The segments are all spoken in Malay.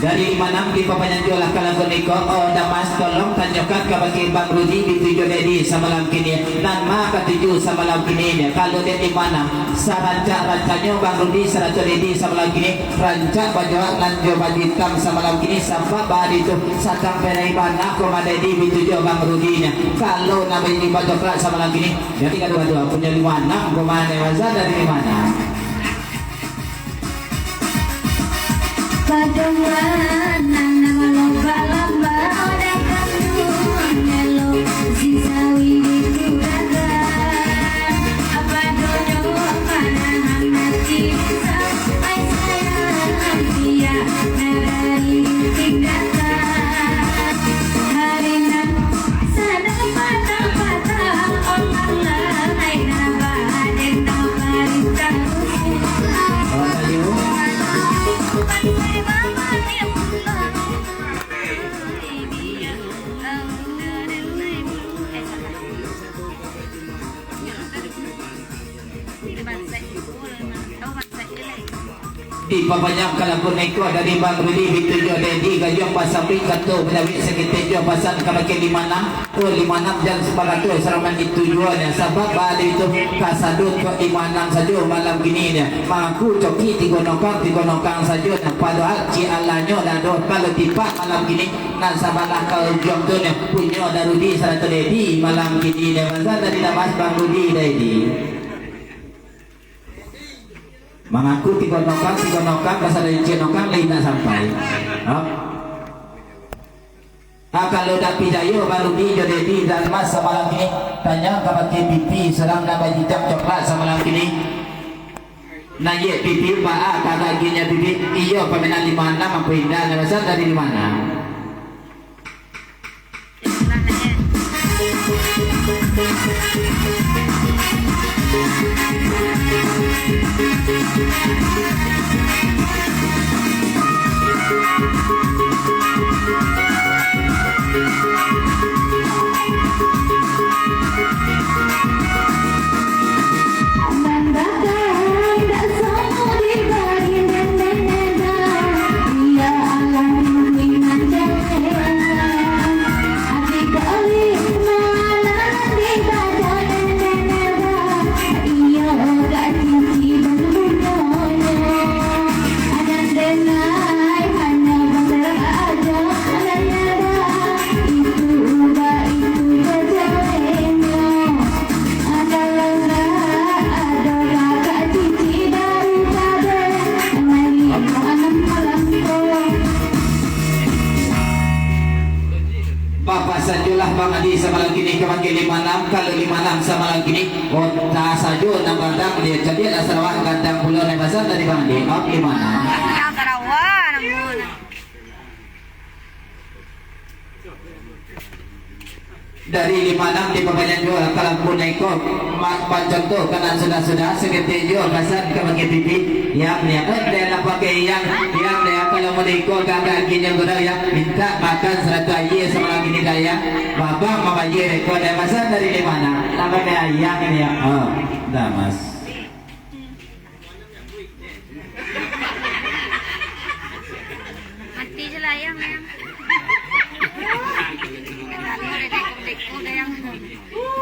dari mana di papanyan jualah kalau niko oh damas tolong tanyakan kepada Bang Rudi dituju dedi semalam kini dan maka tuju semalam kini kalau dia di mana rancanya Bang Rudi seratus dedi semalam kini rancak baju lanjut baju hitam semalam kini sampai hari itu satang perai mana koma dedi dituju Bang Rudi kalau nama ini baju keras semalam kini jadi kedua-dua punya 56 koma newaza dari mana Patungan nama lomba-lomba udah kandung melo sisawi dituragan apa dodo panah mati sampai sayang dia dari tingkatan hari nan sadar patah-patah orang lain nabah dan tawarin terus di papanyak kalapun eko dari Bang Rudi dituju dedi gajong pasapi kato belawi sekitar jual pasal kabake 56 jam separatus seraman ditujuannya sebab bali itu kasadut ke 56 saja malam gini dia mengaku coki tigonokang saja padahal ci alanyo dan kalau tipak malam gini nan sabalah kau jom tu punya darudi sarata dedi malam gini dia pasal dari damas Bang Rudi dedi mengaku tiga nokang pasal dari cenokang lain tak sampai kalau dah pijayo baru di jadi dan mas semalam ini tanya kepada pipi serang nama hitam coklat semalam ini nah ye pipi pak kagak ginya pipi iyo pemenang 56 apa indah pasal dari mana sajalah Bang Adi semalam kini kemakin 56 kalau 56 semalam kini kota saja nang bandang dia jadi ada Sarawak kandang pulau naik pasar dari Bang Adi oh gimana Sarawak namun dari 56 di pemilihan jual kalau pun naikok macam tu kanan sudah sekitar jual pasar kemakin pipi yang dia nak pakai yang dia kalau mau naikok kagak gini guna ya minta makan 100 air semalam ini daya bapak mama ye rekod dari pasar dari mana sampai ke ayam ini ya oh dah mas mati je lah yang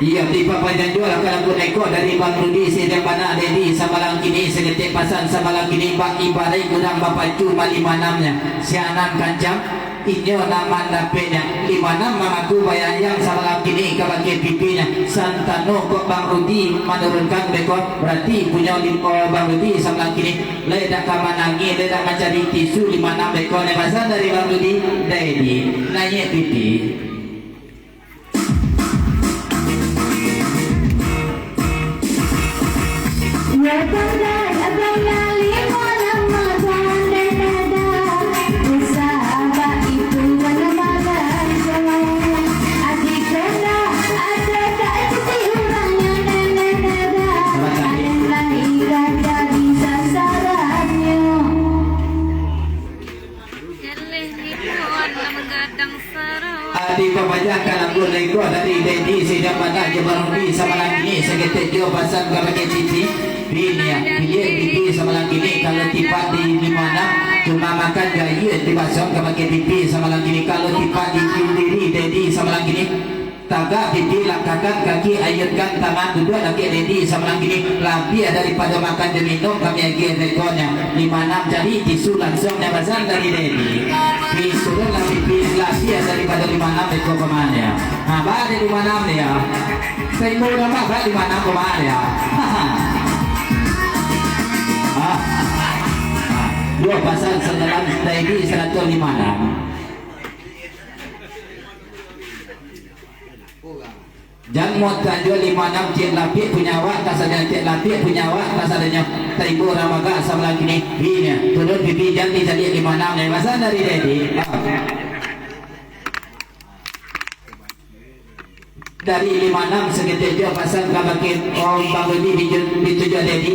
iya di papanjang jual kalau pun ekor dari Bang Rudi sedang mana dedi semalam kini segetik pasal semalam kini Bang Ibarai kurang bapak cuma 56 nya sianan kancam inyo nama dapenya 56 mengaku bayang semalam kini kebagai pipinya santano kok Bang Rudi menurunkan rekod berarti punya Bang Rudi semalam kini ledak kamanangi ledak mencari tisu 56 rekod pasal dari Bang Rudi dedi nanya pipi di pembajakan aku lego dari Dedi sidang pada Jabarudi sama lagi sekitar dia pasang ke TV ini ya dia TV sama lagi kalau tiba di mana cuma makan gaya tiba song ke TV sama lagi kalau tiba di diri Dedi sama lagi tagak pipi langkahkan kaki ayunkan tangan duduk lagi Dedi sama lagi lebih daripada makan dan minum kami lagi rekonya 5-6 jadi tisu langsung pasang dari Dedi disuruh lebih daripada 5-6 ekor kemana ya nah balik 5-6 ya saya mau nama balik 5-6 kemana ya dua pasang sedalam Dedi 156 jangan mau tajul 56 cik lapik punya awak tak sadar cik lapik punya awak tak sadarnya taibu ramaga sama lagi ini turun pipi jangan jadi 56 ni pasang dari Dedi dari 56 segitu dia pasang kabakin bangun di tujuh Dedi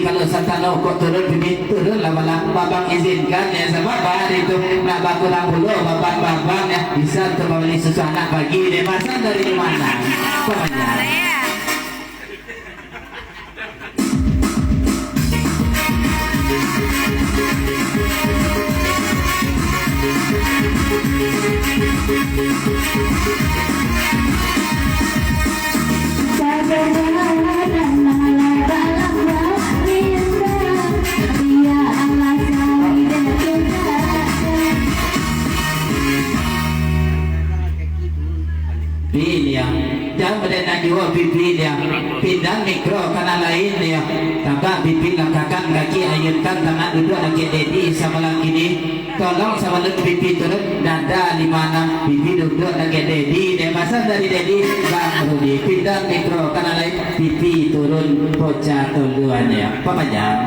kalau satano kok turun pipi turun lah malah babang izinkan ya sebab hari itu nak bakulang bulu babang ya bisa terbalik susu anak pagi dia pasang dari 56 dia jangan berdana jua pipi dia pindah mikro karena lain dia tagak pipi langkahkan kaki ayunkan tangan duduk lagi Dedi sama lagi ini tolong sama lagi pipi turun dada 56 pipi duduk lagi Dedi dia pasang dari Dedi bang Rudi pindah mikro karena lain pipi turun bocah tuluan ya apa panjang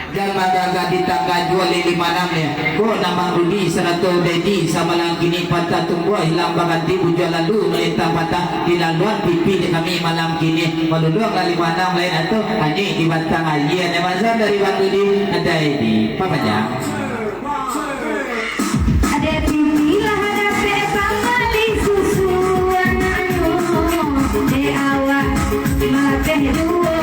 Jangan ditangga jual 56 ya. Ko nama Rudi 100 Dedi sama lagi ni patah tumbuh hilang berganti bujal lalu melintang patah di laluan pipi kami malam kini meluluh kali 56 lain atau hanya di batang ayah yang mazhab dari Bang Rudi ada ini apa saja ada pipi lah ada pepang di susu anakmu di awak malah dua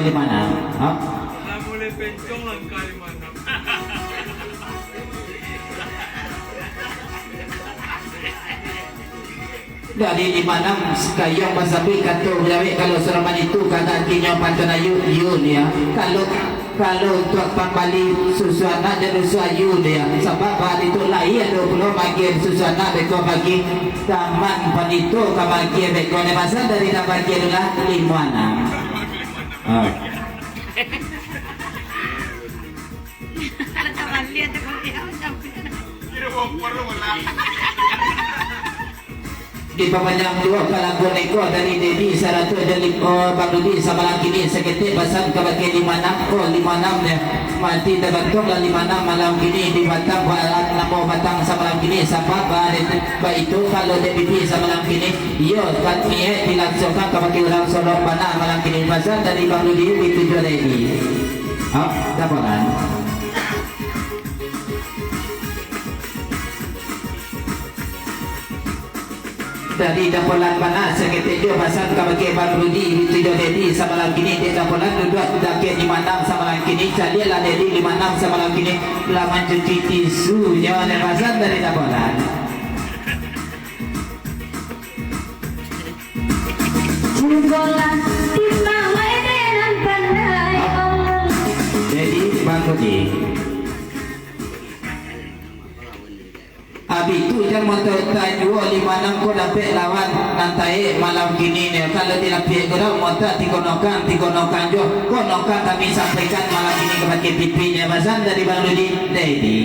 di mana? Mulai pencong langkah di mana? Dari 56 kayong masabi kato gawe kalau seraman itu kata kinyo pantana yun ya kalau tuak pambali susana dan suayu dia sebab hal itu lain 20 bagian susana beko bagi taman panito kabagi beko ne pasal dari bagian lah 56 di pamanjang dua kalago neko dari Dedi 100 dari Bang Rudi sama lagi ni seketik pasang kebagai 56 56 ya mati terbantung lah 56 malam gini di batang barat namo batang sama lagi ni sebab baik itu kalau DPP sama lagi ni yo kan niat dilangsungkan kebagai orang Solo mana malam gini pasang dari Bang Rudi itu jual ini dapat dari dapolan panas seketik dia pasang kebagai Bang Rudi itu dia Dedi sama lagi ni dia dapolan duduk dakik 56 sama lagi ni jadi lah Dedi 56 sama lagi ni laman cuci tisu jangan pasang dari dapolan Bola di bawah Rudi. Abi tu jangan motor tajwa 56 ko dapat lawan nantai malam kini ni. Kalau tidak pihak kau motor tikonokan jo. Konokan kami sampaikan malam ini kepada pipinya Mazan dari Bang Rudi Dedi.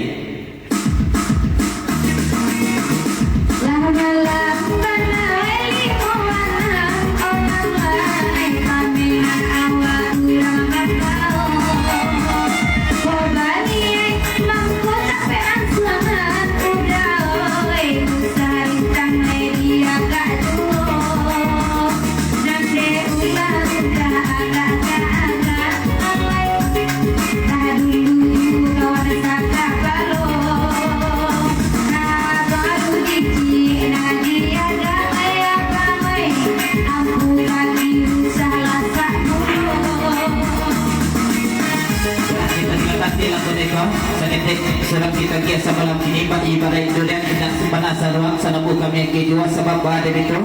Serang kita kiasa malam ini Pak ibarat dulian tidak sepanasa ruang sanabu kami kejua sebab ada itu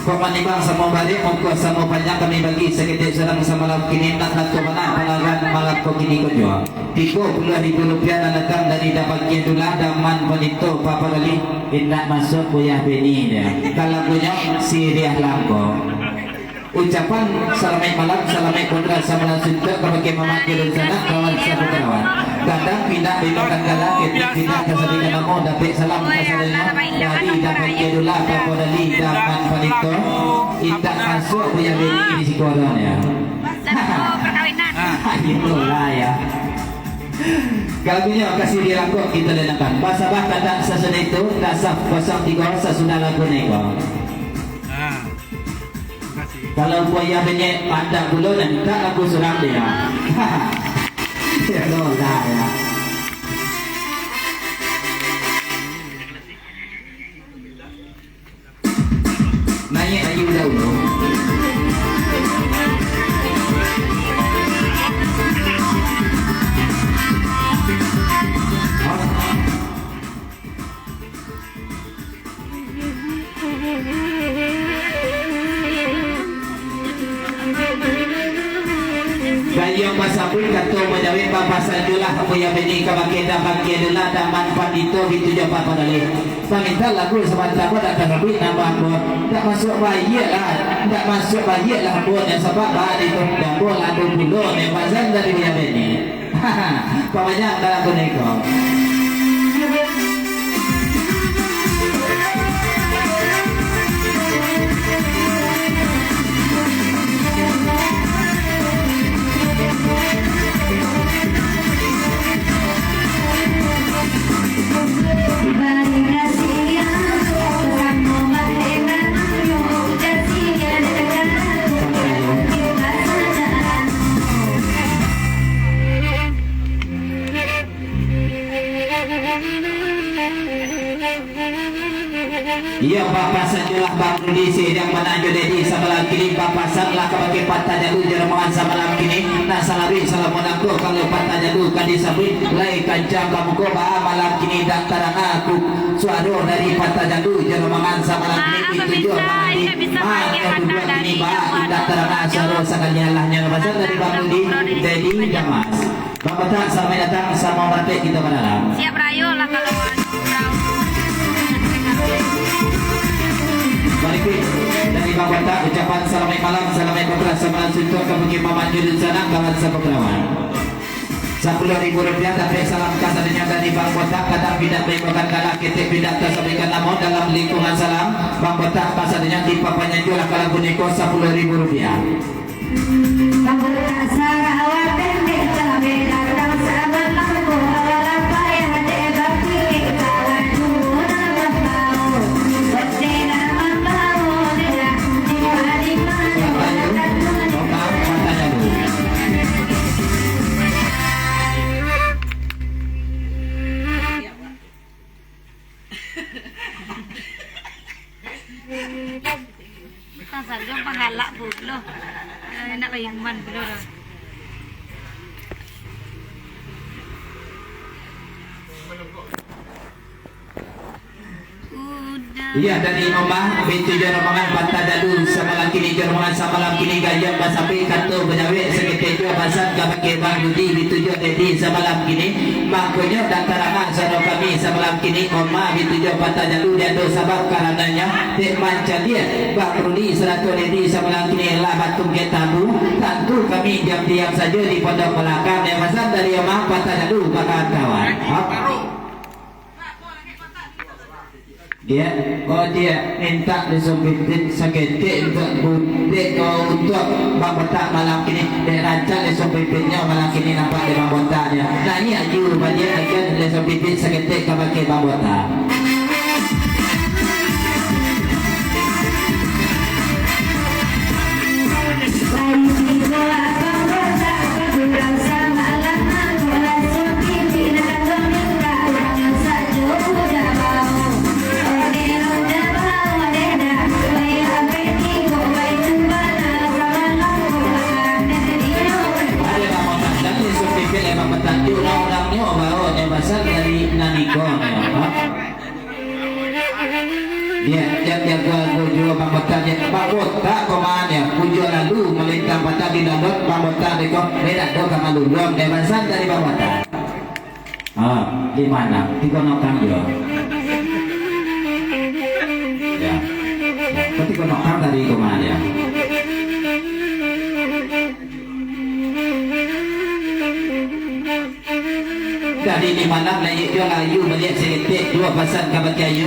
pemanibang sama balik mongko sama banyak kami bagi sekitar serang semalam kini tak satu mana pelaran malam kau kini kejua 30.000 rupiah dan datang dari dapat kiadulah daman penito papa kali tidak masuk buyah beni dia kalau punya siriah langko ucapan salamai malam salamai kontra sama suntuk kepada mama jalan sana kawan sahabat kawan kadang pindah bimbang kala pindah kesedihan namo dapat salam kesadanya dari dapat kedulah kepada li dapat panito tidak masuk punya beni di sekolahnya itulah ya kalau punya kasih dirangkut kita lenakan basabah kata sesudah itu dasar 03 sesudah lagu nego. Kalau buaya banyak pandang bulu dan tak aku serang dia. Ya lah ya. Naik ayu dahulu. Gayung pasapun kata menjawab papasan julah punya beni kabakeda bakiadulah daman pandito gitu je papa dalih. Paminta lagu sebentar apa tak terlebih nambah bo. Tak masuk bayi lah, tak masuk bayi lah bo yang sebab bayi itu dah bo adu bulu yang pasal dari punya beni. Pamannya dalam boneko. Ya papasan julah Bang Rudi yang mana jadi sebelah kiri papasan lah kebagai patah jadu jeremangan sebelah kini nak salari salamun aku kalau patah jadu kan disabri lai kancang kamu ko malam kini daftaran aku suara dari patah jadu jeremangan sebelah kini itu juga mana ini daftaran suara sekalian lahnya papasan dari Bang Rudi jadi Damas Bapak tak sampai datang sama berarti kita pada dalam siap rayo lah kalau Baik dari Bang Kota ucapan salamai malam salamai kontra samalan suntuk ke Maman Judul sana kawan sepegerawan 10.000 rupiah tapi salam kasadanya dari Bang Kota kata tidak baikkan kalah kita tidak tersampaikan namun dalam lingkungan salam Bang Kota kasadanya di papanya jual kalau buniko 10.000 rupiah Bang Kota Sarawak dan desa beda dan sahabat aku awal apa yang ada bagi kawan dulu nama tahu bersena Saja panggalak bulo, nak kayuman bulo. Iya dari rumah bintu jeromangan patah dadu semalam kini jeromangan semalam kini gajah basapi kantor berjawab sekitar itu jua pasan kabake Bang Budi dituju dedi semalam kini makanya dan karangan sano kami semalam kini oma dituju patanya lu dia do sabab karenanya dek manca dia Bang Rudi seratu dedi semalam kini lah batung ketabu tentu kami diam-diam saja di pondok belakang yang pasan dari oma patanya lu bakal kawan. Dia minta disumpitin seketik untuk Bang Botak malam kini dia rancang disumpitnya malam kini nampak di Bang Botak dia. Nah ini aju banyak akan disumpitin seketik kepada Bang Botak. Dia gua Bang Botak dia Bang Botak komanya pujo lalu melintang patah di dalam Bang Botak dia kok beda do kama lulum dia basan dari Bang Botak. Di mana? Di Konokang dia. Ya. Tapi Konokang dari kemana dia? Dari di mana lagi dia layu melihat seketik dua pasang kabat kayu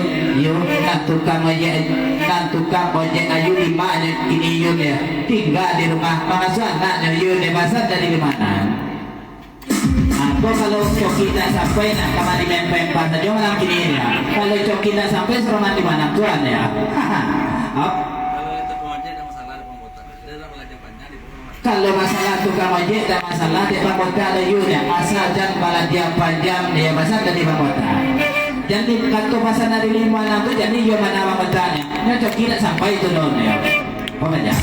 nak tukang ojek ayu di mana kini yun ya tinggal di rumah pengasahan naknya yun dia pasang dari di mana aku kalau coki tak sampai nak kamar di memper saja malam kini ya kalau coki tak sampai seroman di mana tuan ya kalau masalah tukang ojek dan masalah dia Bang Botak ada yun asal jangan baladia panjang dia pasal dari Bang Botak jadi kata pasal dari 5-6 tu jadi yun mana Bang Botaknya dia coki tak sampai itu non ya apa saja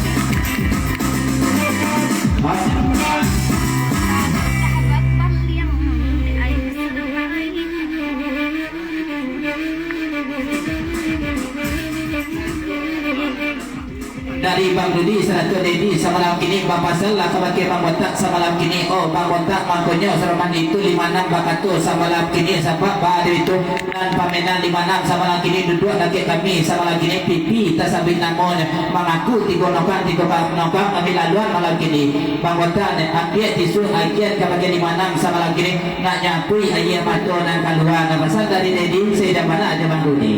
dari Bang Rudi seratu dedi semalam kini Bang Pasal lah kabake Bang Botak semalam kini Bang Botak makanya seroman itu 56 bakatu semalam kini sampai pada itu dan pamenan 56 semalam kini duduk lagi kami semalam kini pipi tak sabit namanya mengaku tiga nokang kami laluan malam kini Bang Botak ambil tisu agian kabake 56 semalam kini nak nyapui ayat matu dan kaluan pasal dari dedi saya dah mana aja Bang Rudi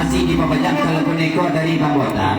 masih di pembacaan kalau boneko dari Bang Botak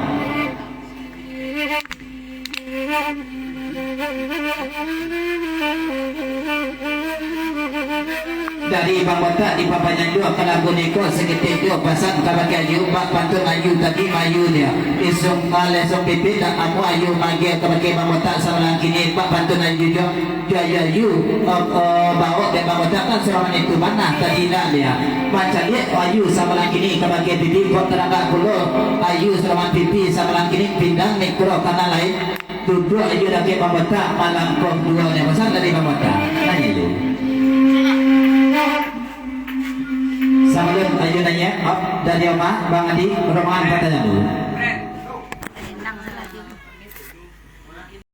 dari Bang Botak di papannya dua kalau boneko seketik dua pasang kabake ayu bak pantun ayu tadi mayu dia isung lesung pipi dan amu ayu magi kabake Bang Botak sama kini bak pantun ayu dia ayu bawa dan Bang Botak kan serangan itu mana tadi dia macam dia ayu sama kini kabake pipi buat tenaga puluh ayu serangan pipi sama kini pindang mikro karena lain duduk ayu dari Bang Botak malam kok dua yang pasang dari Bang Botak nah itu Salam ayo nanya dari Oma Bang Adi rombongan katanya dulu